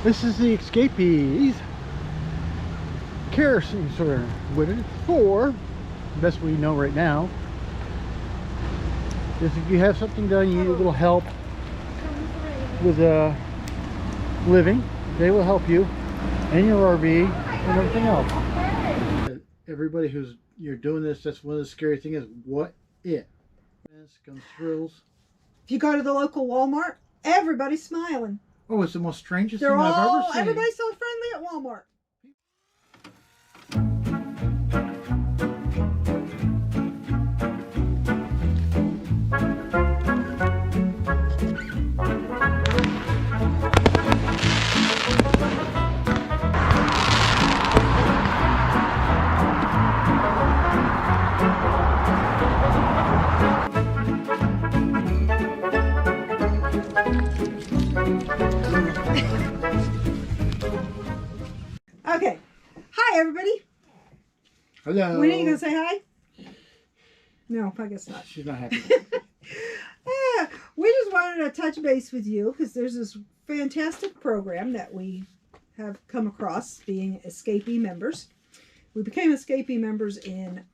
This is the Escapees kerosene sorter. What it's for, best we know right now, is if you have something done, you need a little help with living, they will help you and your RV and everything else. Everybody who's you're doing this, that's one of the scary things is what it. Comes thrills. If you go to the local Walmart, everybody's smiling. Oh, it's the most strangest They're thing I've all, ever seen. everybody's so friendly at Walmart. Okay. Hi, everybody. Hello. When are you going to say hi? No, I guess not. She's not happy. Yeah, we just wanted to touch base with you because there's this fantastic program that we have come across being Escapee members. We became Escapee members in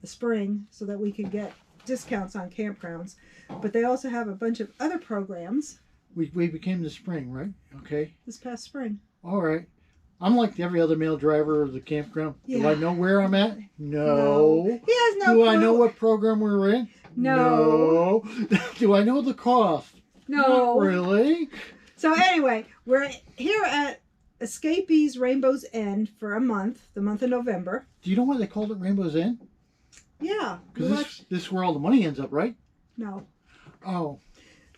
the spring so that we could get discounts on campgrounds. But they also have a bunch of other programs. We became the spring, right? Okay. This past spring. All right. I'm like every other male driver of the campground. Yeah. Do I know where I'm at? No. He has no Do clue. I know what program we're in? No. No. Do I know the cost? No. Not really. So anyway, we're here at Escapees Rainbow's End for a month, the month of November. Do you know why they called it Rainbow's End? Yeah. Because this is where all the money ends up, right? No. Oh.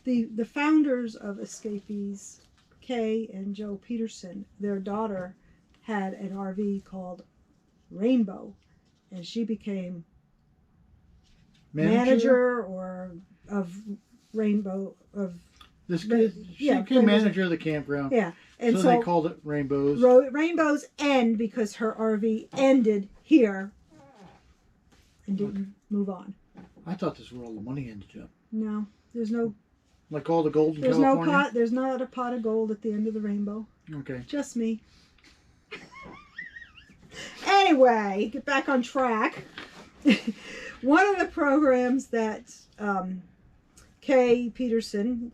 The founders of Escapees, Kay and Joe Peterson, their daughter had an RV called Rainbow, and she became manager or of Rainbow of This Ra- kid, she yeah, became Rainbow's manager of the campground. yeah, and so so they called it Rainbows. Rainbow's End because her RV ended here and didn't move on. I thought this was where all the money ended up. No, there's no Like all the gold in there's California? no pot. There's not a pot of gold at the end of the rainbow. Okay. Just me. Anyway, get back on track. One of the programs that Kay Peterson,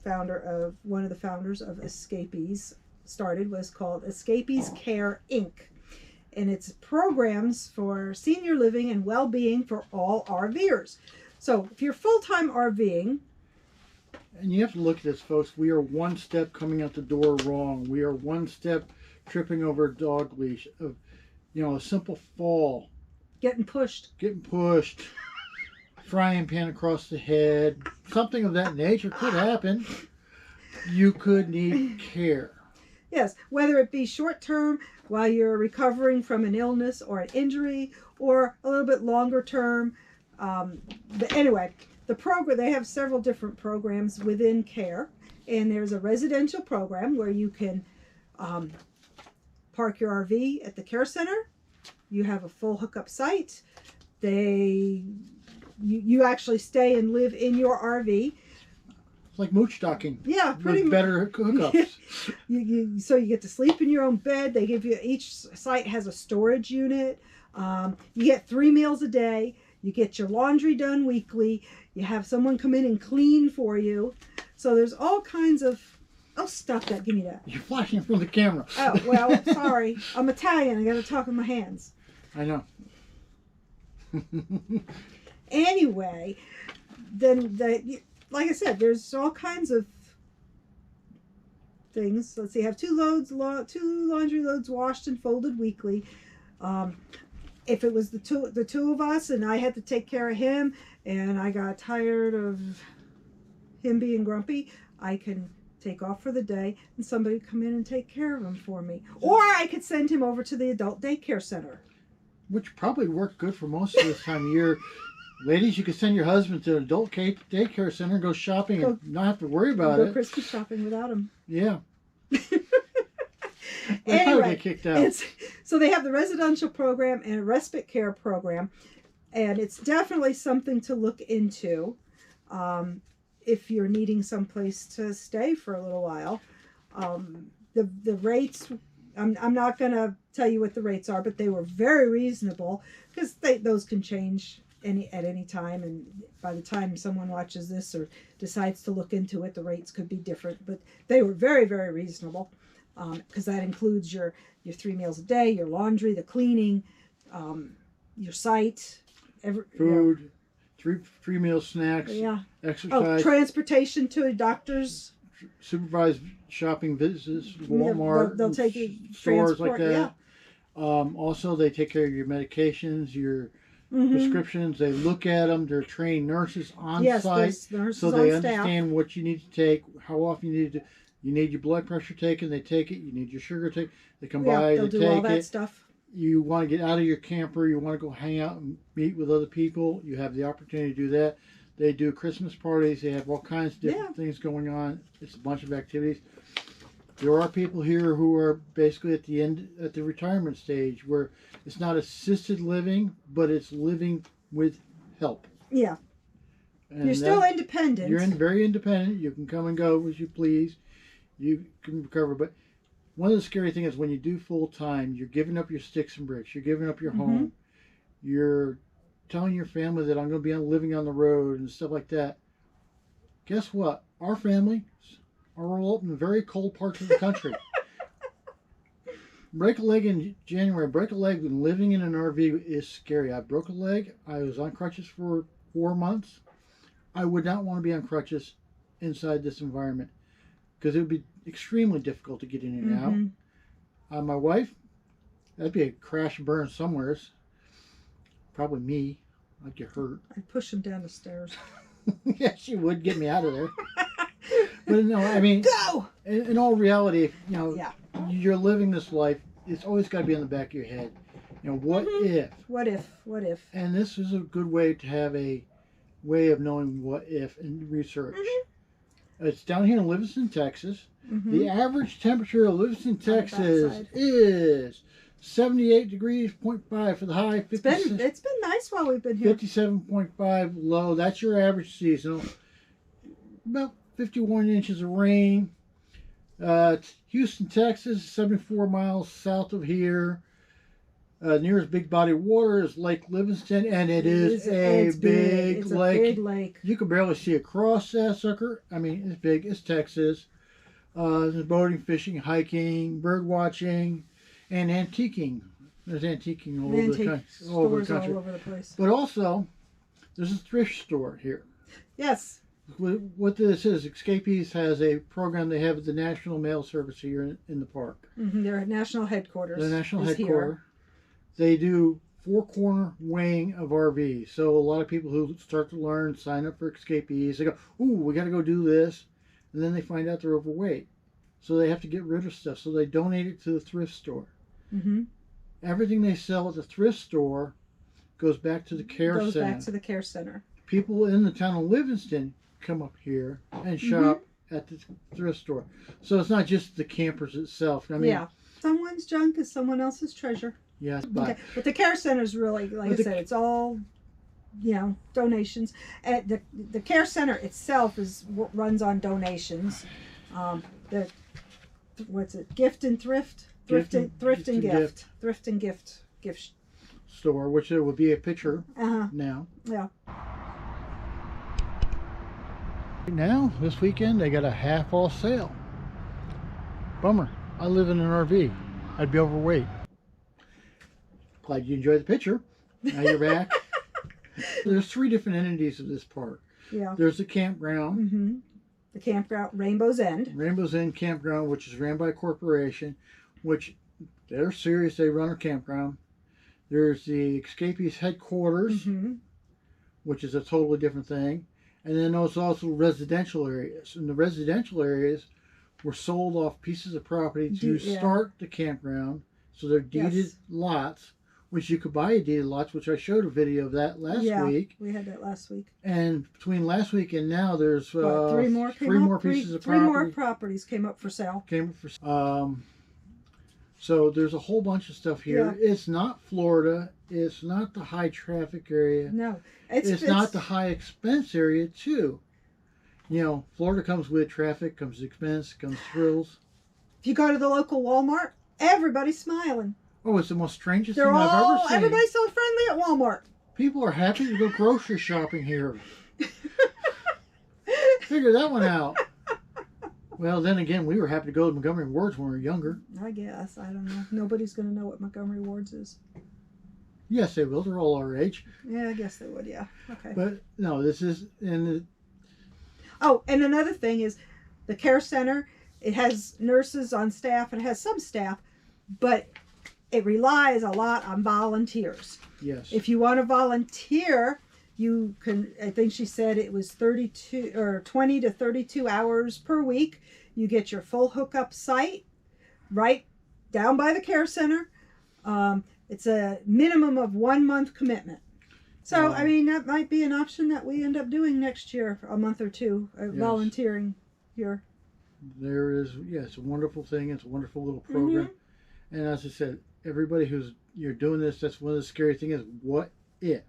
one of the founders of Escapees, started was called Escapees Care Inc. And it's programs for senior living and well-being for all RVers. So if you're full-time RVing, And you have to look at this, folks. We are one step coming out the door wrong. We are one step tripping over a dog leash. Of, a simple fall. getting pushed. Getting pushed. Frying pan across the head. Something of that nature could happen. You could need care. Yes, whether it be short-term while you're recovering from an illness or an injury, or a little bit longer term. But anyway, the program, they have several different programs within care, and there's a residential program where you can park your RV at the care center. You have a full hookup site. You actually stay and live in your RV. It's like mooch docking. Yeah, pretty with better hookups. So you get to sleep in your own bed. They give you, each site has a storage unit. You get 3 meals a day. You get your laundry done weekly. You have someone come in and clean for you. So there's all kinds of, oh, stop that, give me that. You're flashing in front of the camera. Oh, well, sorry. I'm Italian. I got to talk with my hands. I know. Anyway, then like I said, there's all kinds of things. Let's see, have 2 laundry loads washed and folded weekly. If it was the two of us and I had to take care of him and I got tired of him being grumpy, I can take off for the day and somebody come in and take care of him for me. Or I could send him over to the adult daycare center. Which probably worked good for most of this time of year. Ladies, you could send your husband to an adult daycare center and go shopping and not have to worry about Go it. Christmas shopping without him. Yeah. Anyway, get kicked out. So they have the residential program and a respite care program, and it's definitely something to look into if you're needing someplace to stay for a little while. the rates. I'm not going to tell you what the rates are, but they were very reasonable because those can change at any time, and by the time someone watches this or decides to look into it, the rates could be different. But they were very, very reasonable because that includes your 3 meals a day, your laundry, the cleaning, your site, food, three meal snacks, exercise, transportation to a doctor's, supervised shopping visits, Walmart, they'll take you stores like that. Also, they take care of your medications, your prescriptions. They look at them. They're trained nurses on site, nurses so they on staff. understand what you need to take, how often you need to. You need your blood pressure taken, they take it. You need your sugar taken, they come by, they'll they do take all that it. stuff. You want to get out of your camper, you want to go hang out and meet with other people, you have the opportunity to do that. They do Christmas parties, they have all kinds of different things going on. It's a bunch of activities. There are people here who are basically at the retirement stage where it's not assisted living, but it's living with help. Yeah. And you're still independent. You're very independent. You can come and go as you please. You can recover, but one of the scary things is when you do full time, you're giving up your sticks and bricks. You're giving up your home. You're telling your family that I'm going to be living on the road and stuff like that. Guess what? Our families are all up in very cold parts of the country. Break a leg in January. Break a leg when living in an RV is scary. I broke a leg. I was on crutches for 4 months. I would not want to be on crutches inside this environment because it would be extremely difficult to get in and out. My wife, that'd be a crash and burn somewheres. Probably me. I'd get hurt. I'd push him down the stairs. Yeah, she would get me out of there. But no, I mean, go! In all reality, you know, you're living this life. It's always got to be in the back of your head. You know, what if? What if? What if? And this is a good way to have a way of knowing what if and research. It's down here in Livingston, Texas. The average temperature of Livingston, Texas is 78 degrees, 0.5 for the high. It's been nice while we've been here. 57.5 low. That's your average seasonal. About 51 inches of rain. Houston, Texas, 74 miles south of here. Nearest big body of water is Lake Livingston, and it's a big lake. You can barely see across that sucker. I mean, it's big. It's Texas. There's boating, fishing, hiking, bird watching, and antiquing. There's antiquing all over the country. All over the place. But also, there's a thrift store here. Yes. What this is, Escapees has a program they have at the National Mail Service here in the park. Their national headquarters. The national headquarters. They do 4-corner weighing of RVs. So a lot of people who start to learn sign up for Escapees. They go, ooh, we got to go do this. And then they find out they're overweight. So they have to get rid of stuff. So they donate it to the thrift store. Everything they sell at the thrift store goes back to the care center. Goes back to the care center. People in the town of Livingston come up here and shop at the thrift store. So it's not just the campers itself. I mean, someone's junk is someone else's treasure. Yes, but the care center is really, like I said, it's all, you know, donations. And the care center itself runs on donations. What's it? Gift and thrift. Thrift and gift store, which there will be a picture now. Yeah. Now, this weekend, they got a half-off sale. Bummer. I live in an RV. I'd be overweight. Glad you enjoyed the picture. Now you're back. There's 3 different entities of this park. Yeah. There's the campground. The campground, Rainbow's End. Rainbow's End Campground, which is ran by a corporation, which they're serious. They run a campground. There's the Escapees headquarters, which is a totally different thing. And then there's also residential areas. And the residential areas were sold off pieces of property to start the campground. So they're deeded lots, which you could buy deeded lots, which I showed a video of that last week. We had that last week. And between last week and now, there's 3 more pieces of property. 3 more properties came up for sale. So there's a whole bunch of stuff here. Yeah. It's not Florida. It's not the high traffic area. No. It's not the high expense area too. You know, Florida comes with traffic, comes expense, comes thrills. If you go to the local Walmart, everybody's smiling. Oh, it's the most strangest They're thing I've all, ever seen. everybody's so friendly at Walmart. People are happy to go grocery shopping here. Figure that one out. Well, then again, we were happy to go to Montgomery Wards when we were younger. I guess. I don't know. Nobody's going to know what Montgomery Wards is. Yes, they will. They're all our age. Yeah, I guess they would. Yeah. Okay. But no, this is Oh, and another thing is the care center. It has nurses on staff and it has some staff, but it relies a lot on volunteers. yes. If you want to volunteer, you can, I think she said it was 32 or 20 to 32 hours per week. You get your full hookup site right down by the care center. It's a minimum of 1 month commitment. So, Wow. I mean, that might be an option that we end up doing next year, a month or two, Yes. volunteering here. There is, it's a wonderful thing. It's a wonderful little program. Mm-hmm. And as I said, everybody you're doing this, that's one of the scary things is what if?